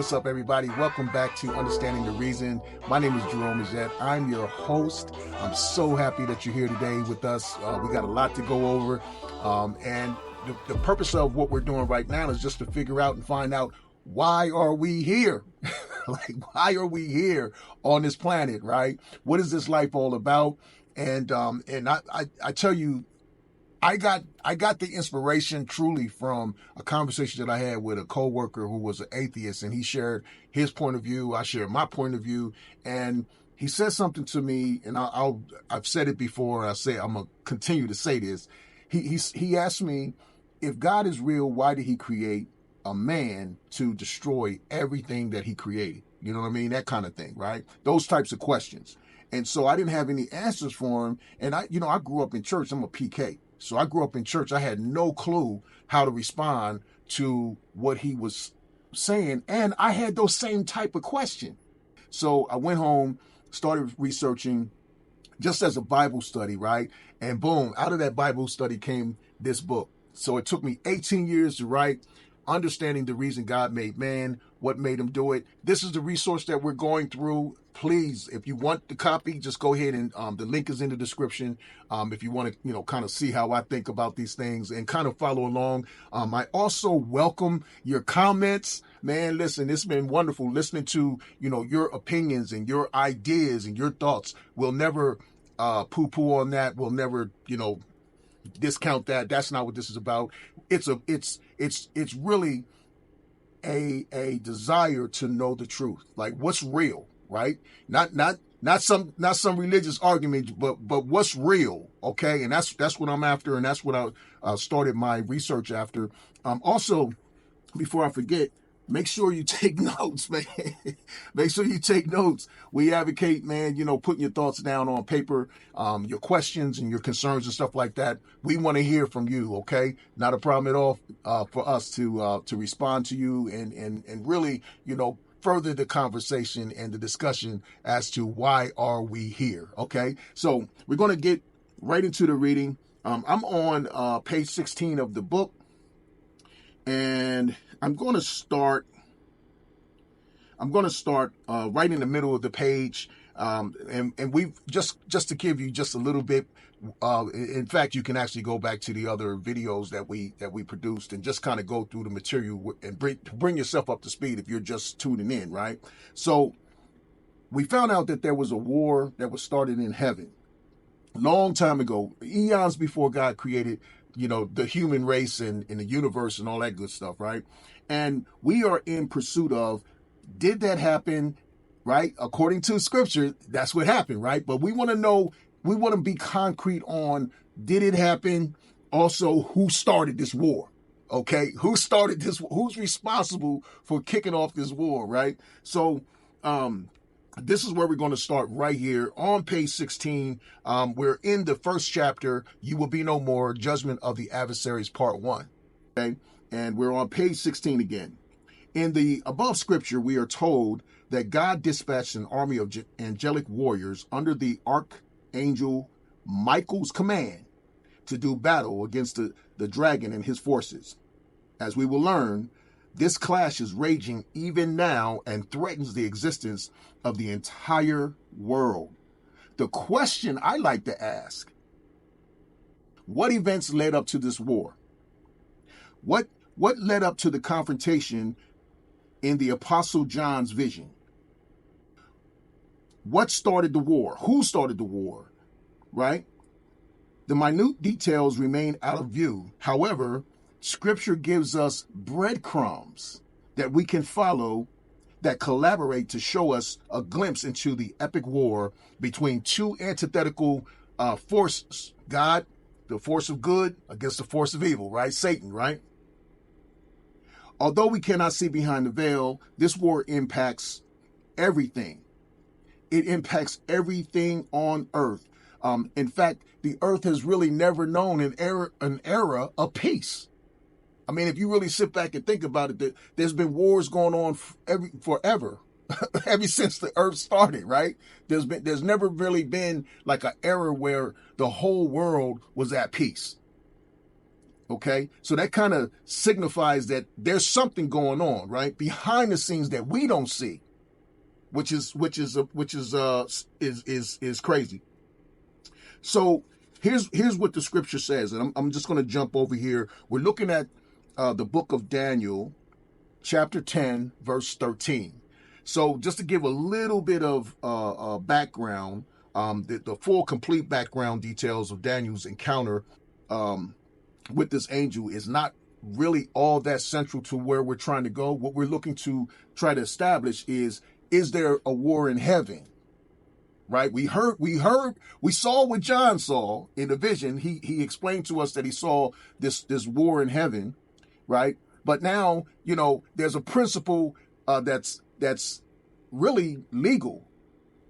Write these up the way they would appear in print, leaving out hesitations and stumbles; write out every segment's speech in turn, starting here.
what's up, everybody? Welcome back to Understanding the Reason. My name is Jerome Majette. I'm your host. I'm so happy that you're here today with us. We got a lot to go over. And the purpose of what we're doing right now is just to figure out and find out, why are we here? Like, why are we here on this planet, right? What is this life all about? And I tell you, I got the inspiration truly from a conversation that I had with a coworker who was an atheist, and he shared his point of view. I shared my point of view, and he said something to me, and I've said it before. I'm gonna continue to say this. He asked me, if God is real, why did He create a man to destroy everything that He created? You know what I mean? That kind of thing, right? Those types of questions. And so I didn't have any answers for him. And I grew up in church. I'm a PK. So I grew up in church. I had no clue how to respond to what he was saying. And I had those same type of questions. So I went home, started researching just as a Bible study, right? And boom, out of that Bible study came this book. So it took me 18 years to write, Understanding the Reason God Made Man, what made him do it. This is the resource that we're going through. Please, if you want the copy, just go ahead and the link is in the description. If you want to, kind of see how I think about these things and kind of follow along. I also welcome your comments. Man, listen, it's been wonderful listening to, your opinions and your ideas and your thoughts. We'll never poo-poo on that. We'll never, discount that. That's not what this is about. It's really a desire to know the truth, like what's real, right? Not some religious argument, but what's real, okay? And that's what I'm after, and that's what I started my research after. Also, before I forget, make sure you take notes, man. Make sure you take notes. We advocate, man, putting your thoughts down on paper, your questions and your concerns and stuff like that. We want to hear from you, okay? Not a problem at all for us to respond to you and really, further the conversation and the discussion as to why are we here, okay? So we're going to get right into the reading. I'm on page 16 of the book. And I'm going to start right in the middle of the page. And we've just to give you just a little bit. In fact, you can actually go back to the other videos that we produced and just kind of go through the material and bring yourself up to speed if you're just tuning in, right? So we found out that there was a war that was started in heaven long time ago, eons before God created the human race and the universe and all that good stuff, right? And we are in pursuit of, did that happen, right? According to scripture, that's what happened, right? But we want to know, we want to be concrete on, did it happen? Also, who started this war? Okay, who started this? Who's responsible for kicking off this war, right? So, this is where we're going to start right here on page 16. We're in the first chapter, You Will Be No More, Judgment of the Adversaries, part 1. Okay, and we're on page 16 again. In the above scripture, we are told that God dispatched an army of angelic warriors under the archangel Michael's command to do battle against the dragon and his forces. As we will learn, this clash is raging even now and threatens the existence of the entire world. The question I like to ask, what events led up to this war? What led up to the confrontation in the Apostle John's vision? What started the war? Who started the war? Right? The minute details remain out of view. However, Scripture gives us breadcrumbs that we can follow that collaborate to show us a glimpse into the epic war between two antithetical forces. God, the force of good, against the force of evil, right? Satan, right? Although we cannot see behind the veil, this war impacts everything. It impacts everything on earth. In fact, the earth has really never known an era of peace. I mean, if you really sit back and think about it, there's been wars going on forever, ever since the earth started, right? There's never really been like an era where the whole world was at peace. Okay, so that kind of signifies that there's something going on, right, behind the scenes that we don't see, which is crazy. So here's what the scripture says, and I'm just going to jump over here. We're looking at the book of Daniel, chapter 10, verse 13. So just to give a little bit of background, the full complete background details of Daniel's encounter with this angel is not really all that central to where we're trying to go. What we're looking to try to establish is there a war in heaven? Right? We saw what John saw in the vision. He explained to us that he saw this war in heaven, right? But now, there's a principle that's really legal.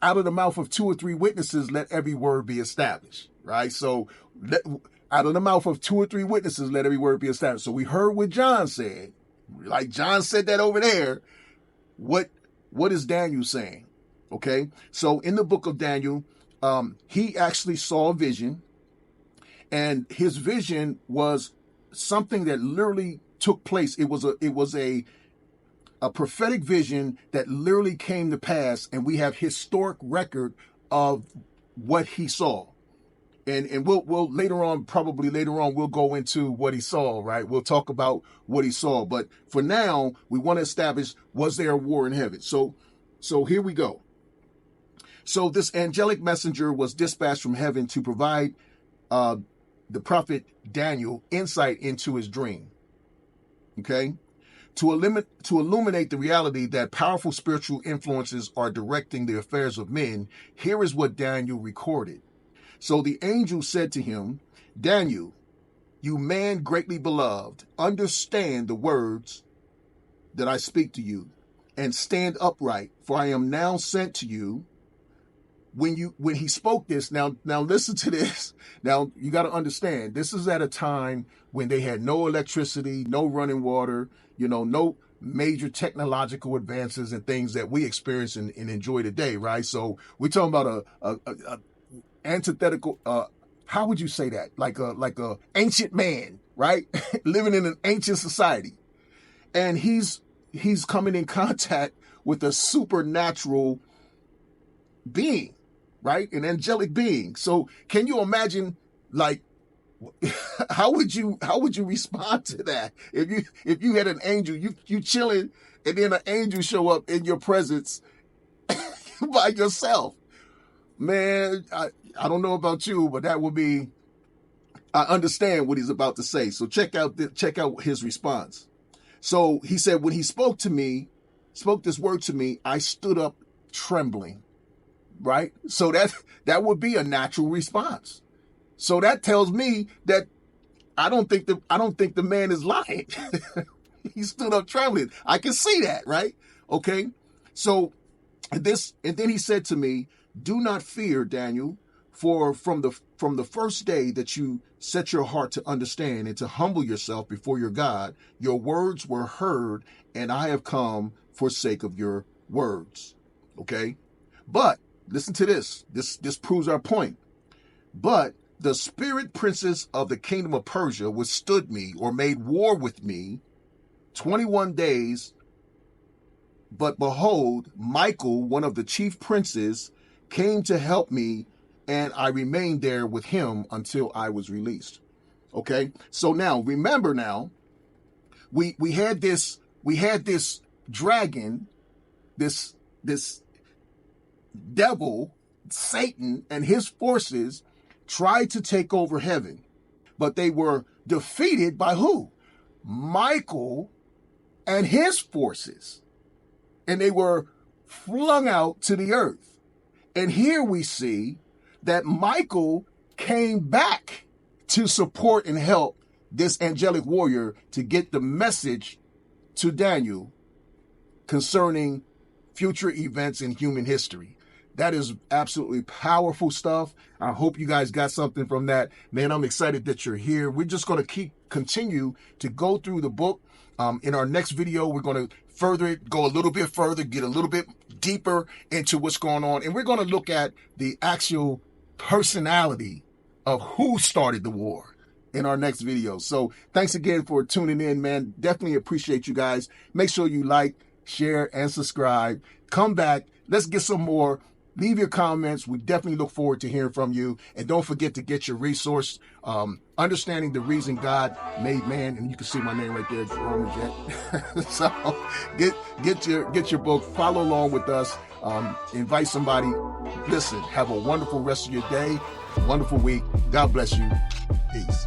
Out of the mouth of 2 or 3 witnesses, let every word be established, right? So out of the mouth of 2 or 3 witnesses, let every word be established. So we heard what John said. Like John said that over there. What is Daniel saying? Okay, so in the book of Daniel, he actually saw a vision, and his vision was something that literally took place. It was a prophetic vision that literally came to pass, and we have historic record of what he saw. And we'll later on, we'll go into what he saw, right? We'll talk about what he saw. But for now, we want to establish, was there a war in heaven? So here we go. So this angelic messenger was dispatched from heaven to provide the prophet Daniel insight into his dream. Okay? To illuminate the reality that powerful spiritual influences are directing the affairs of men, here is what Daniel recorded. So the angel said to him, Daniel, you man greatly beloved, understand the words that I speak to you, and stand upright, for I am now sent to you. When he spoke this, now listen to this. Now you got to understand, this is at a time when they had no electricity, no running water, no major technological advances and things that we experience and enjoy today, right? So we're talking about a antithetical, how would you say that? Like a ancient man, right? Living in an ancient society. And he's coming in contact with a supernatural being, right? An angelic being. So can you imagine, like, how would you respond to that? If you had an angel, you chilling, and then an angel show up in your presence by yourself. Man, I don't know about you, but that would be, I understand what he's about to say. So check out his response. So he said, when he spoke this word to me, I stood up trembling, right? So that would be a natural response. So that tells me that I don't think the man is lying. He stood up trembling. I can see that, right? Okay. So and then he said to me, do not fear, Daniel, for from the first day that you set your heart to understand and to humble yourself before your God, your words were heard, and I have come for sake of your words. Okay? But listen to this. This proves our point. But the spirit princes of the kingdom of Persia withstood me, or made war with me 21 days. But behold, Michael, one of the chief princes, came to help me, and I remained there with him until I was released. Okay? So now, remember now, we had this dragon, this devil, Satan, and his forces tried to take over heaven. But they were defeated by who? Michael and his forces. And they were flung out to the earth. And here we see that Michael came back to support and help this angelic warrior to get the message to Daniel concerning future events in human history. That is absolutely powerful stuff. I hope you guys got something from that. Man, I'm excited that you're here. We're just going to continue to go through the book. In our next video, we're going to go a little bit further, get a little bit deeper into what's going on. And we're going to look at the actual personality of who started the war. in our next video. So thanks again for tuning in, man. Definitely appreciate you guys. Make sure you like, share, and subscribe. Come back. Let's get some more. Leave your comments. We definitely look forward to hearing from you. And don't forget to get your resource, Understanding the Reason God Made Man. And you can see my name right there, Jerome Jet. So get your book. Follow along with us. Invite somebody. Listen, have a wonderful rest of your day. Wonderful week. God bless you. Peace.